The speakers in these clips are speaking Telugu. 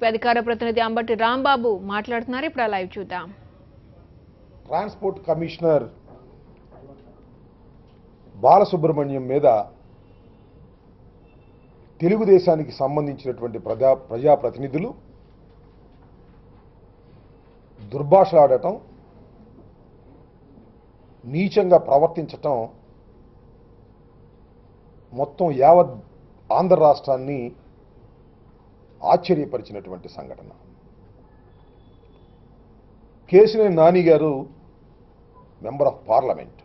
వైసీపీ అధికార ప్రతినిధి అంబటి రాంబాబు మాట్లాడుతున్నారు. ఇప్పుడు ఆ లైవ్ చూద్దాం. ట్రాన్స్పోర్ట్ కమిషనర్ బాలసుబ్రహ్మణ్యం మీద తెలుగుదేశానికి సంబంధించినటువంటి ప్రజాప్రతినిధులు దుర్భాషలాడటం, నీచంగా ప్రవర్తించటం మొత్తం యావత్ ఆంధ్ర రాష్ట్రాన్ని ఆశ్చర్యపరిచినటువంటి సంఘటన. కేశినేని నాని గారు member of parliament,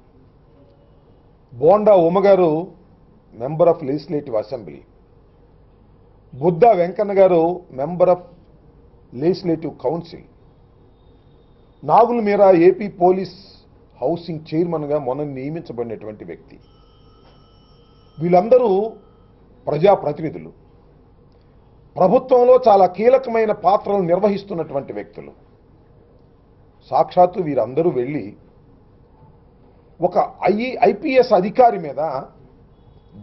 Bonda Uma గారు member of legislative assembly, Buddha Venkanna గారు member of legislative council, Nagula Meera AP police housing చైర్మన్గా మొన్న నియమించబడినటువంటి వ్యక్తి. వీళ్ళందరూ ప్రజాప్రతినిధులు, ప్రభుత్వంలో చాలా కీలకమైన పాత్రలు నిర్వహిస్తున్నటువంటి వ్యక్తులు. సాక్షాత్తు వీరందరూ వెళ్ళి ఒక ఐపీఎస్ అధికారి మీద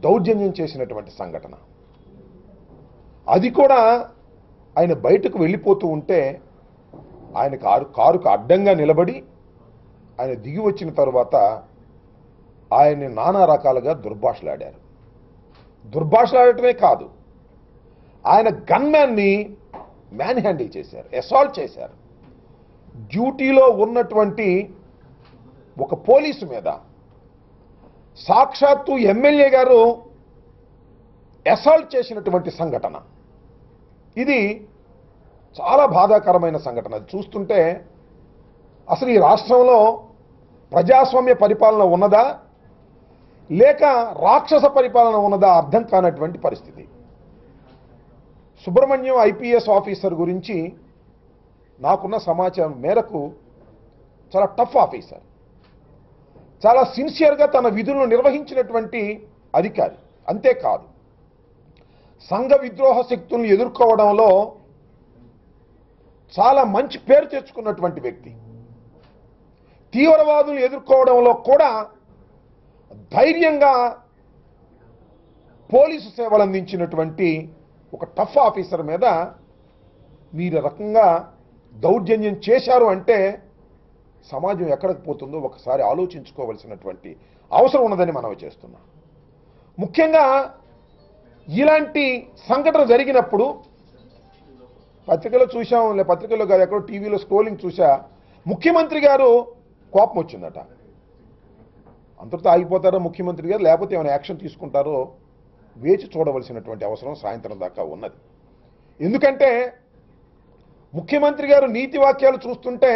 దౌర్జన్యం చేసినటువంటి సంఘటన. అది కూడా ఆయన బయటకు వెళ్ళిపోతూ ఉంటే ఆయన కారుకు అడ్డంగా నిలబడి ఆయన దిగి వచ్చిన తర్వాత ఆయన్ని నానా రకాలుగా దుర్భాషలాడారు. దుర్భాషలాడటమే కాదు, ఆయన గన్మ్యాన్ని మ్యాన్ హ్యాండిల్ చేశారు, అసాల్ట్ చేశారు. డ్యూటీలో ఉన్నటువంటి ఒక పోలీసు మీద సాక్షాత్తు ఎమ్మెల్యే గారు అసాల్ట్ చేసినటువంటి సంఘటన. ఇది చాలా బాధాకరమైన సంఘటన. అది చూస్తుంటే అసలు ఈ రాష్ట్రంలో ప్రజాస్వామ్య పరిపాలన ఉన్నదా లేక రాక్షస పరిపాలన ఉన్నదా అర్థం కానటువంటి పరిస్థితి. సుబ్రహ్మణ్యం ఐపీఎస్ ఆఫీసర్ గురించి నాకున్న సమాచారం మేరకు చాలా టఫ్ ఆఫీసర్, చాలా సిన్సియర్గా తన విధులను నిర్వహించినటువంటి అధికారి. అంతేకాదు, సంఘ విద్రోహ శక్తులను ఎదుర్కోవడంలో చాలా మంచి పేరు తెచ్చుకున్నటువంటి వ్యక్తి. తీవ్రవాదులను ఎదుర్కోవడంలో కూడా ధైర్యంగా పోలీసు సేవలు అందించినటువంటి ఒక టఫ్ ఆఫీసర్ మీద మీరు రకంగా దౌర్జన్యం చేశారు అంటే సమాజం ఎక్కడికి పోతుందో ఒకసారి ఆలోచించుకోవలసినటువంటి అవసరం ఉన్నదని మనం చేస్తున్నాం. ముఖ్యంగా ఇలాంటి సంఘటన జరిగినప్పుడు పత్రికలో చూసాం, లే పత్రికల్లో కాదు ఎక్కడో టీవీలో స్క్రోలింగ్ చూసా, ముఖ్యమంత్రి గారు కోపం వచ్చిందట. అంతటితో ఆగిపోతారో ముఖ్యమంత్రి గారు, లేకపోతే ఏమైనా యాక్షన్ తీసుకుంటారో వేచి చూడవలసినటువంటి అవసరం సాయంత్రం దాకా ఉన్నది. ఎందుకంటే ముఖ్యమంత్రి గారు నీతి వాక్యాలు చూస్తుంటే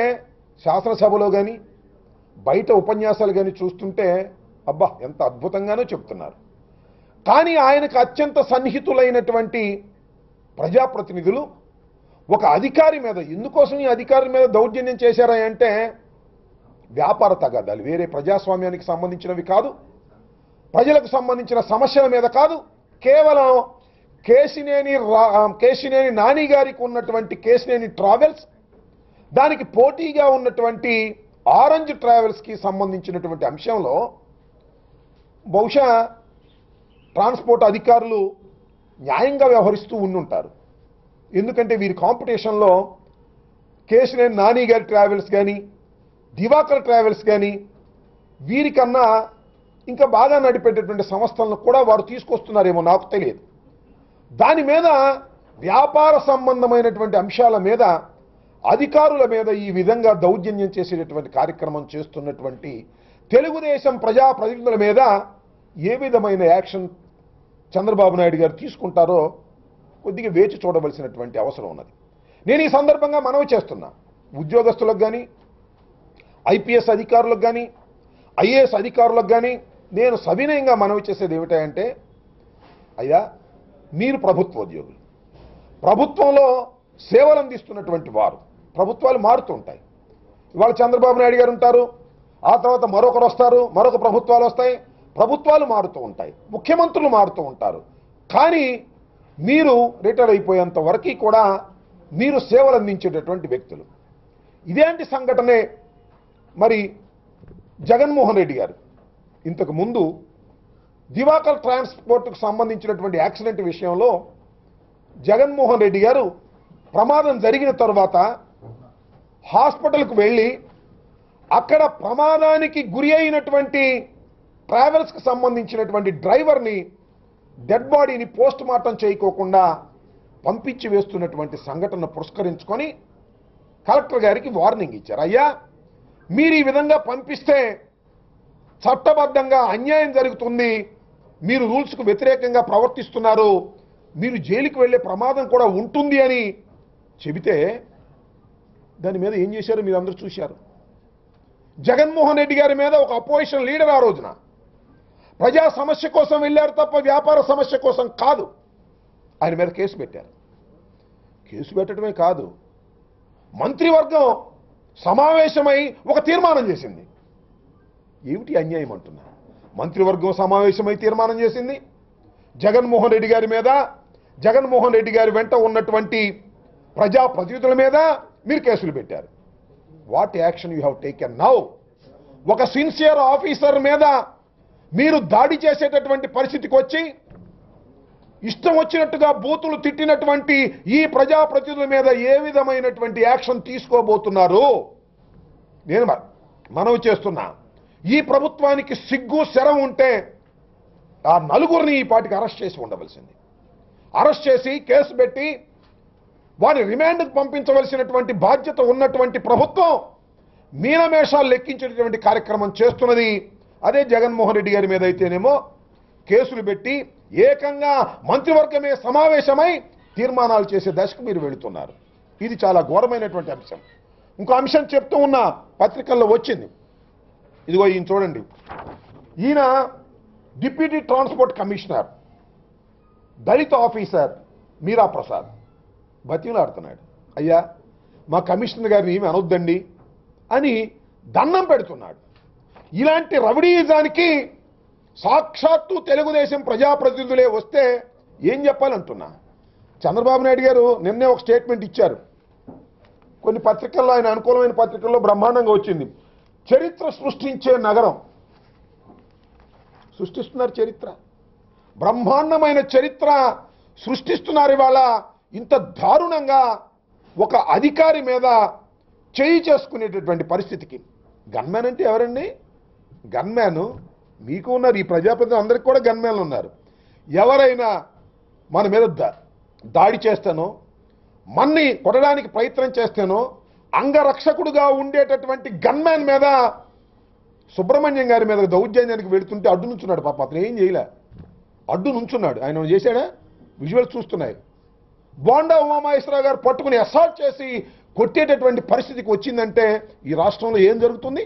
శాసనసభలో కానీ బయట ఉపన్యాసాలు కానీ చూస్తుంటే అబ్బా ఎంత అద్భుతంగానో చెప్తున్నారు. కానీ ఆయనకు అత్యంత సన్నిహితులైనటువంటి ప్రజాప్రతినిధులు ఒక అధికారి మీద, ఎందుకోసం ఈ అధికారి మీద దౌర్జన్యం చేశారా అంటే వ్యాపార తగాదాలు, వేరే ప్రజాస్వామ్యానికి సంబంధించినవి కాదు, ప్రజలకు సంబంధించిన సమస్యల మీద కాదు, కేవలం కేశినేని నాని గారికి ఉన్నటువంటి కేశినేని ట్రావెల్స్, దానికి పోటీగా ఉన్నటువంటి ఆరెంజ్ ట్రావెల్స్కి సంబంధించినటువంటి అంశంలో బహుశా ట్రాన్స్పోర్ట్ అధికారులు న్యాయంగా వ్యవహరిస్తూ ఉండుంటారు. ఎందుకంటే వీరి కాంపిటీషన్లో కేశినేని నాని గారి ట్రావెల్స్ కానీ దివాకర్ ట్రావెల్స్ కానీ వీరికన్నా ఇంకా బాగా నడిపేటటువంటి సంస్థలను కూడా వారు తీసుకొస్తున్నారేమో నాకు తెలియదు. దాని మీద వ్యాపార సంబంధమైనటువంటి అంశాల మీద అధికారుల మీద ఈ విధంగా దౌర్జన్యం చేసేటటువంటి కార్యక్రమం చేస్తున్నటువంటి తెలుగుదేశం ప్రజాప్రతినిధుల మీద ఏ విధమైన యాక్షన్ చంద్రబాబు నాయుడు గారు తీసుకుంటారో కొద్దిగా వేచి చూడవలసినటువంటి అవసరం ఉన్నది. నేను ఈ సందర్భంగా మనవి చేస్తున్నా, ఉద్యోగస్తులకు కానీ ఐపీఎస్ అధికారులకు కానీ ఐఏఎస్ అధికారులకు కానీ నేను సవినయంగా మనవి చేసేది ఏమిటంటే, అయ్యా మీరు ప్రభుత్వోద్యోగులు, ప్రభుత్వంలో సేవలు అందిస్తున్నటువంటి వారు. ప్రభుత్వాలు మారుతూ ఉంటాయి. ఇవాళ చంద్రబాబు నాయుడు గారు ఉంటారు, ఆ తర్వాత మరొకరు వస్తారు, మరొక ప్రభుత్వాలు వస్తాయి, ప్రభుత్వాలు మారుతూ ఉంటాయి, ముఖ్యమంత్రులు మారుతూ ఉంటారు. కానీ మీరు రిటైర్ అయిపోయేంత వరకు కూడా మీరు సేవలు అందించేటటువంటి వ్యక్తులు. ఇదేంటి సంఘటనే మరి జగన్మోహన్ రెడ్డి గారు ఇంతకు ముందు దివాకర్ ట్రాన్స్పోర్ట్కు సంబంధించినటువంటి యాక్సిడెంట్ విషయంలో జగన్మోహన్ రెడ్డి గారు ప్రమాదం జరిగిన తర్వాత హాస్పిటల్కు వెళ్ళి అక్కడ ప్రమాదానికి గురి అయినటువంటి ట్రావెల్స్కి సంబంధించినటువంటి డ్రైవర్ని డెడ్ బాడీని పోస్ట్ మార్టం చేయకోకుండా పంపించి వేస్తున్నటువంటి సంఘటనను పురస్కరించుకొని కలెక్టర్ గారికి వార్నింగ్ ఇచ్చారు. అయ్యా, మీరు ఈ విధంగా పంపిస్తే చట్టబద్ధంగా అన్యాయం జరుగుతుంది, మీరు రూల్స్కు వ్యతిరేకంగా ప్రవర్తిస్తున్నారు, మీరు జైలుకి వెళ్ళే ప్రమాదం కూడా ఉంటుంది అని చెబితే దాని మీద ఏం చేశారో మీరు అందరూ చూశారు. జగన్మోహన్ రెడ్డి గారి మీద ఒక అపోజిషన్ లీడర్ ఆ రోజున ప్రజా సమస్య కోసం వెళ్ళారు తప్ప వ్యాపార సమస్య కోసం కాదు, ఆయన మీద కేసు పెట్టారు. కేసు పెట్టడమే కాదు, మంత్రివర్గం సమావేశమై ఒక తీర్మానం చేసింది. ఏమిటి అన్యాయం అంటున్నా? మంత్రివర్గం సమావేశమై తీర్మానం చేసింది జగన్మోహన్ రెడ్డి గారి మీద, జగన్మోహన్ రెడ్డి గారి వెంట ఉన్నటువంటి ప్రజాప్రతినిధుల మీద మీరు కేసులు పెట్టారు. What action you have taken now? ఒక సిన్సియర్ ఆఫీసర్ మీద మీరు దాడి చేసేటటువంటి పరిస్థితికి వచ్చి ఇష్టం వచ్చినట్టుగా బూతులు తిట్టినటువంటి ఈ ప్రజాప్రతినిధుల మీద ఏ విధమైనటువంటి యాక్షన్ తీసుకోబోతున్నారు? నేను మనవి చేస్తున్నా, ఈ ప్రభుత్వానికి సిగ్గు శరం ఉంటే ఆ నలుగురిని ఈ పాటికి అరెస్ట్ చేసి ఉండవలసింది. అరెస్ట్ చేసి కేసు పెట్టి వారి రిమాండ్కు పంపించవలసినటువంటి బాధ్యత ఉన్నటువంటి ప్రభుత్వం మీనమేషాలు లెక్కించేటువంటి కార్యక్రమం చేస్తున్నది. అదే జగన్మోహన్ రెడ్డి గారి మీద అయితేనేమో కేసులు పెట్టి ఏకంగా మంత్రివర్గమే సమావేశమై తీర్మానాలు చేసే దశకు మీరు వెళుతున్నారు. ఇది చాలా ఘోరమైనటువంటి అంశం. ఇంకో అంశం చెప్తూ ఉన్న పత్రికల్లో వచ్చింది. ఇదిగో ఈయన చూడండి, ఈయన డిప్యూటీ ట్రాన్స్పోర్ట్ కమిషనర్ దళిత ఆఫీసర్ మీరా ప్రసాద్ బతిలాడుతున్నాడు. అయ్యా, మా కమిషనర్ గారిని ఏమి అనొద్దండి అని దండం పెడుతున్నాడు. ఇలాంటి రౌడీయిజానికి సాక్షాత్తు తెలుగుదేశం ప్రజాప్రతినిధులే వస్తే ఏం చెప్పాలంటున్నా. చంద్రబాబు నాయుడు గారు నిన్నే ఒక స్టేట్మెంట్ ఇచ్చారు. కొన్ని పత్రికల్లో, ఆయన అనుకూలమైన పత్రికల్లో బ్రహ్మాండంగా వచ్చింది. చరిత్ర సృష్టించే నగరం సృష్టిస్తున్నారు. చరిత్ర, బ్రహ్మాండమైన చరిత్ర సృష్టిస్తున్నారు. ఇవాళ ఇంత దారుణంగా ఒక అధికారి మీద చేయి చేసుకునేటటువంటి పరిస్థితికి. గన్మ్యాన్ అంటే ఎవరండి? గన్మ్యాన్ మీకు ఉన్నారు, ఈ ప్రజాప్రతినిధులు అందరికీ కూడా గన్మ్యాన్లు ఉన్నారు. ఎవరైనా మన మీద దాడి చేస్తానో, మన్ని కొట్టడానికి ప్రయత్నం చేస్తానో, అంగరక్షకుడుగా ఉండేటటువంటి గన్మ్యాన్ మీద సుబ్రహ్మణ్యం గారి మీద దౌర్జన్యానికి వెళుతుంటే అడ్డు నుంచున్నాడు. పాప అతను ఏం చేయలే, అడ్డు నుంచున్నాడు. ఆయన చేశాడా? విజువల్స్ చూస్తున్నాయి. బోండా ఉమామహేశ్వరరావు గారు పట్టుకుని అసాల్ట్ చేసి కొట్టేటటువంటి పరిస్థితికి వచ్చిందంటే ఈ రాష్ట్రంలో ఏం జరుగుతుంది?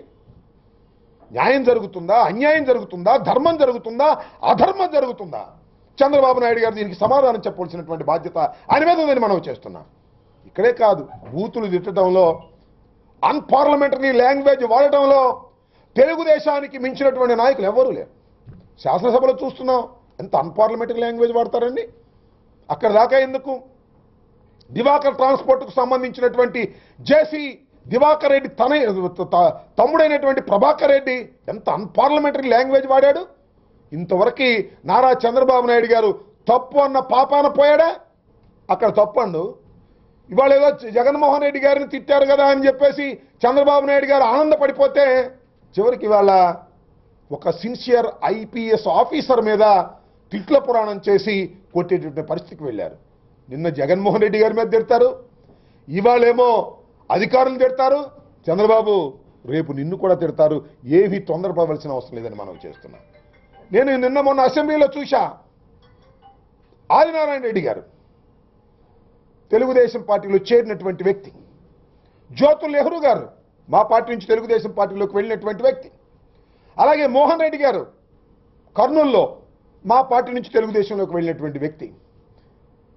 న్యాయం జరుగుతుందా? అన్యాయం జరుగుతుందా? ధర్మం జరుగుతుందా? అధర్మం జరుగుతుందా? చంద్రబాబు నాయుడు గారు దీనికి సమాధానం చెప్పవలసినటువంటి బాధ్యత ఆయన మీద ఉందని మనం చేస్తున్నాం. ఇక్కడే కాదు, బూతులు తిట్టడంలో, అన్పార్లమెంటరీ లాంగ్వేజ్ వాడటంలో తెలుగుదేశానికి మించినటువంటి నాయకులు ఎవరూ లేరు. శాసనసభలో చూస్తున్నాం ఎంత అన్పార్లమెంటరీ లాంగ్వేజ్ వాడతారండి. అక్కడ దాకా ఎందుకు? దివాకర్ ట్రాన్స్పోర్ట్కు సంబంధించినటువంటి జేసీ దివాకర్ రెడ్డి తమ్ముడైనటువంటి ప్రభాకర్ రెడ్డి ఎంత అన్పార్లమెంటరీ లాంగ్వేజ్ వాడాడు. ఇంతవరకు నారా చంద్రబాబు నాయుడు గారు తప్పు అన్న పాపాన పోయాడా? అక్కడ తప్పండు. ఇవాళ ఏదో జగన్మోహన్ రెడ్డి గారిని తిట్టారు కదా అని చెప్పేసి చంద్రబాబు నాయుడు గారు ఆనందపడిపోతే చివరికి ఇవాళ ఒక సిన్సియర్ ఐపీఎస్ ఆఫీసర్ మీద తిట్ల పురాణం చేసి కొట్టేటటువంటి పరిస్థితికి వెళ్ళారు. నిన్న జగన్మోహన్ రెడ్డి గారి మీద తిడతారు, ఇవాళేమో అధికారులు తిడతారు. చంద్రబాబు రేపు నిన్ను కూడా తిడతారు. ఏమీ తొందరపడవలసిన అవసరం లేదని మనం చేస్తున్నాం. నేను నిన్న మొన్న అసెంబ్లీలో చూశా, ఆదినారాయణ రెడ్డి గారు తెలుగుదేశం పార్టీలో చేరినటువంటి వ్యక్తి, జ్యోతుల్ నెహ్రూ గారు మా పార్టీ నుంచి తెలుగుదేశం పార్టీలోకి వెళ్ళినటువంటి వ్యక్తి, అలాగే మోహన్ రెడ్డి గారు కర్నూలులో మా పార్టీ నుంచి తెలుగుదేశంలోకి వెళ్ళినటువంటి వ్యక్తి,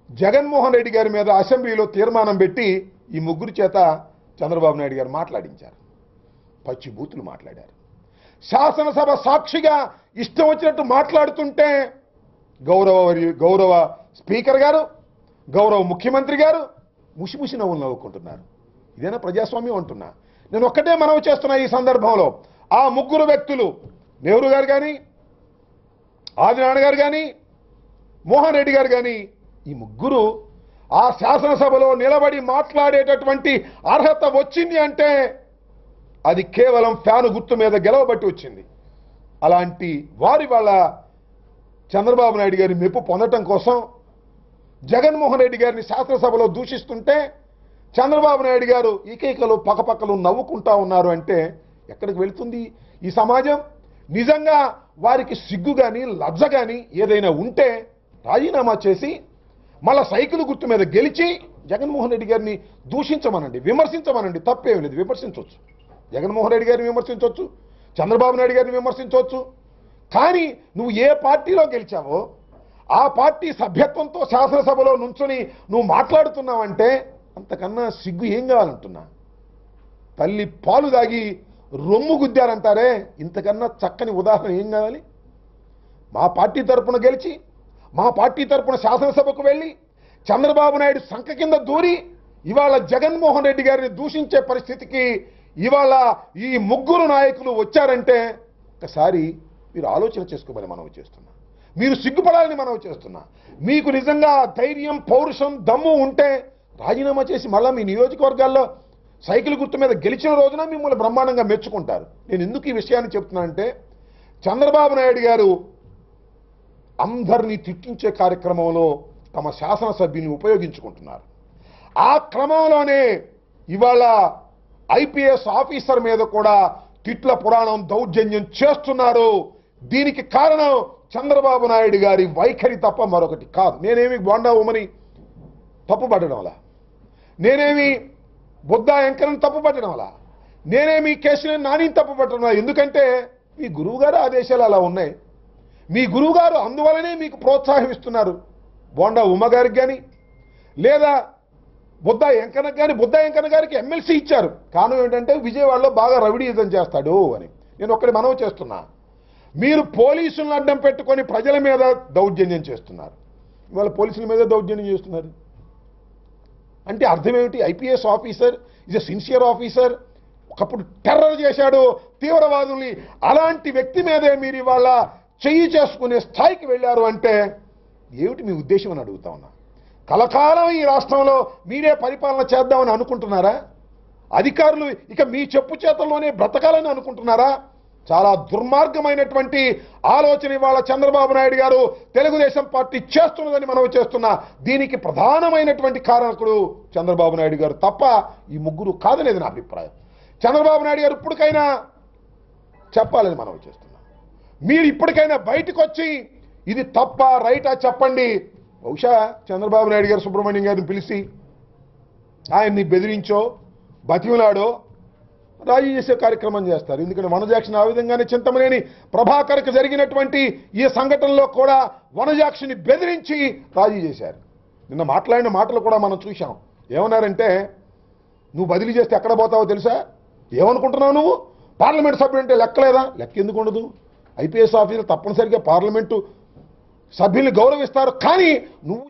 జగన్మోహన్ రెడ్డి గారి మీద అసెంబ్లీలో తీర్మానం పెట్టి ఈ ముగ్గురు చేత చంద్రబాబు నాయుడు గారు మాట్లాడించారు. పచ్చి బూతులు మాట్లాడారు. శాసనసభ సాక్షిగా ఇష్టం వచ్చినట్టు మాట్లాడుతుంటే గౌరవ స్పీకర్ గారు, గౌరవ ముఖ్యమంత్రి గారు ముసిముసి నవ్వులు నవ్వుకుంటున్నారు. ఇదేనా ప్రజాస్వామ్యం అంటున్నా. నేను ఒక్కటే మనవి చేస్తున్నా ఈ సందర్భంలో, ఆ ముగ్గురు వ్యక్తులు నెహ్రూ గారు కానీ, ఆదినారాయణ గారు కానీ, మోహన్ రెడ్డి గారు కానీ, ఈ ముగ్గురు ఆ శాసనసభలో నిలబడి మాట్లాడేటటువంటి అర్హత వచ్చింది అంటే అది కేవలం ఫ్యాను గుర్తు మీద గెలవబట్టి వచ్చింది. అలాంటి వారి వాళ్ళ చంద్రబాబు నాయుడు గారి మెప్పు పొందటం కోసం జగన్మోహన్ రెడ్డి గారిని శాసనసభలో దూషిస్తుంటే చంద్రబాబు నాయుడు గారు ఈకైకలు పక్కపక్కలు నవ్వుకుంటా ఉన్నారు అంటే ఎక్కడికి వెళ్తుంది ఈ సమాజం? నిజంగా వారికి సిగ్గు కానీ లజ్జ కానీ ఏదైనా ఉంటే రాజీనామా చేసి మళ్ళా సైకిల్ గుర్తు మీద గెలిచి జగన్మోహన్ రెడ్డి గారిని దూషించమనండి, విమర్శించమనండి. తప్పేమి లేదు, విమర్శించవచ్చు. జగన్మోహన్ రెడ్డి గారిని విమర్శించవచ్చు, చంద్రబాబు నాయుడు గారిని విమర్శించవచ్చు. కానీ నువ్వు ఏ పార్టీలో గెలిచావో ఆ పార్టీ సభ్యత్వంతో శాసనసభలో నుంచుని నువ్వు మాట్లాడుతున్నావంటే అంతకన్నా సిగ్గు ఏం కావాలంటున్నా? తల్లి పాలు దాగి రొమ్ము గుద్దారంటారే, ఇంతకన్నా చక్కని ఉదాహరణ ఏం కావాలి? మా పార్టీ తరపున గెలిచి మా పార్టీ తరపున శాసనసభకు వెళ్ళి చంద్రబాబు నాయుడు సంఖ కింద దూరి ఇవాళ జగన్మోహన్ రెడ్డి గారిని దూషించే పరిస్థితికి ఇవాళ ఈ ముగ్గురు నాయకులు వచ్చారంటే ఒకసారి మీరు ఆలోచన చేసుకోమని మనవి చేస్తున్నా. మీరు సిగ్గుపడాలని మనవి చేస్తున్నా. మీకు నిజంగా ధైర్యం, పౌరుషం, దమ్ము ఉంటే రాజీనామా చేసి మళ్ళా మీ నియోజకవర్గాల్లో సైకిల్ గుర్తు మీద గెలిచిన రోజున మిమ్మల్ని బ్రహ్మాండంగా మెచ్చుకుంటారు. నేను ఎందుకు ఈ విషయాన్ని చెప్తున్నానంటే చంద్రబాబు నాయుడు గారు అందరినీ తిట్టించే కార్యక్రమంలో తమ శాసనసభ్యుని ఉపయోగించుకుంటున్నారు. ఆ క్రమంలోనే ఇవాళ ఐపీఎస్ ఆఫీసర్ మీద కూడా తిట్ల పురాణం, దౌర్జన్యం చేస్తున్నారు. దీనికి కారణం చంద్రబాబు నాయుడు గారి వైఖరి తప్ప మరొకటి కాదు. నేనేమి బోండా ఉమని తప్పు పట్టడంలా, నేనేమి బుద్ధా వెంకరని తప్పు పట్టడంలా, నేనేమి కేశినేని నానిని తప్పు పట్టడం. ఎందుకంటే మీ గురువుగారు ఆదేశాలు అలా ఉన్నాయి. మీ గురువుగారు అందువలనే మీకు ప్రోత్సాహం ఇస్తున్నారు. బోండా ఉమ గారికి కానీ లేదా బుద్ధా వెంకన్నకు కానీ, బుద్ధా వెంకన్న గారికి ఎమ్మెల్సీ ఇచ్చారు. కారణం ఏంటంటే విజయవాడలో బాగా రవిడీయుధం చేస్తాడు అని. నేను ఒక్కడి మనవి చేస్తున్నా. మీరు పోలీసులను అడ్డం పెట్టుకొని ప్రజల మీద దౌర్జన్యం చేస్తున్నారు. ఇవాళ పోలీసుల మీద దౌర్జన్యం చేస్తున్నారు అంటే అర్థం ఏమిటి? IPS officer is a sincere officer. ఒకప్పుడు టెర్రర్ చేశాడు తీవ్రవాదుల్ని. అలాంటి వ్యక్తి మీదే మీరు ఇవాళ చెయ్యి చేసుకునే స్థాయికి వెళ్ళారు అంటే ఏమిటి మీ ఉద్దేశం అని అడుగుతా ఉన్నా. కలకాలం ఈ రాష్ట్రంలో మీరే పరిపాలన చేద్దామని అనుకుంటున్నారా? అధికారులు ఇక మీ చెప్పు చేతల్లోనే బ్రతకాలని అనుకుంటున్నారా? చాలా దుర్మార్గమైనటువంటి ఆలోచన ఇవాళ చంద్రబాబు నాయుడు గారు తెలుగుదేశం పార్టీ చేస్తున్నదని మనం చేస్తున్నా. దీనికి ప్రధానమైనటువంటి కారణకుడు చంద్రబాబు నాయుడు గారు తప్ప ఈ ముగ్గురు కాదనేది నా అభిప్రాయం. చంద్రబాబు నాయుడు గారు ఇప్పటికైనా చెప్పాలని మనం చేస్తున్నా. మీరు ఇప్పటికైనా బయటకు వచ్చి ఇది తప్ప రైటా చెప్పండి. బహుశా చంద్రబాబు నాయుడు గారు సుబ్రహ్మణ్యం గారిని పిలిచి ఆయన్ని బెదిరించో బతిమలాడో రాజీ చేసే కార్యక్రమం చేస్తారు. ఎందుకంటే వనజాక్షిని ఆ విధంగానే చింతమనేని ప్రభాకర్కి జరిగినటువంటి ఈ సంఘటనలో కూడా వనజాక్షిని బెదిరించి రాజీ చేశారు. నిన్న మాట్లాడిన మాటలు కూడా మనం చూశాం. ఏమన్నారంటే నువ్వు బదిలీ చేస్తే ఎక్కడ పోతావో తెలుసా? ఏమనుకుంటున్నావు నువ్వు? పార్లమెంట్ సభ్యుడు అంటే లెక్కలేదా? లెక్క ఎందుకు ఉండదు? ఐపీఎస్ ఆఫీసర్ తప్పనిసరిగా పార్లమెంటు సభ్యుల్ని గౌరవిస్తారు. కానీ నువ్వు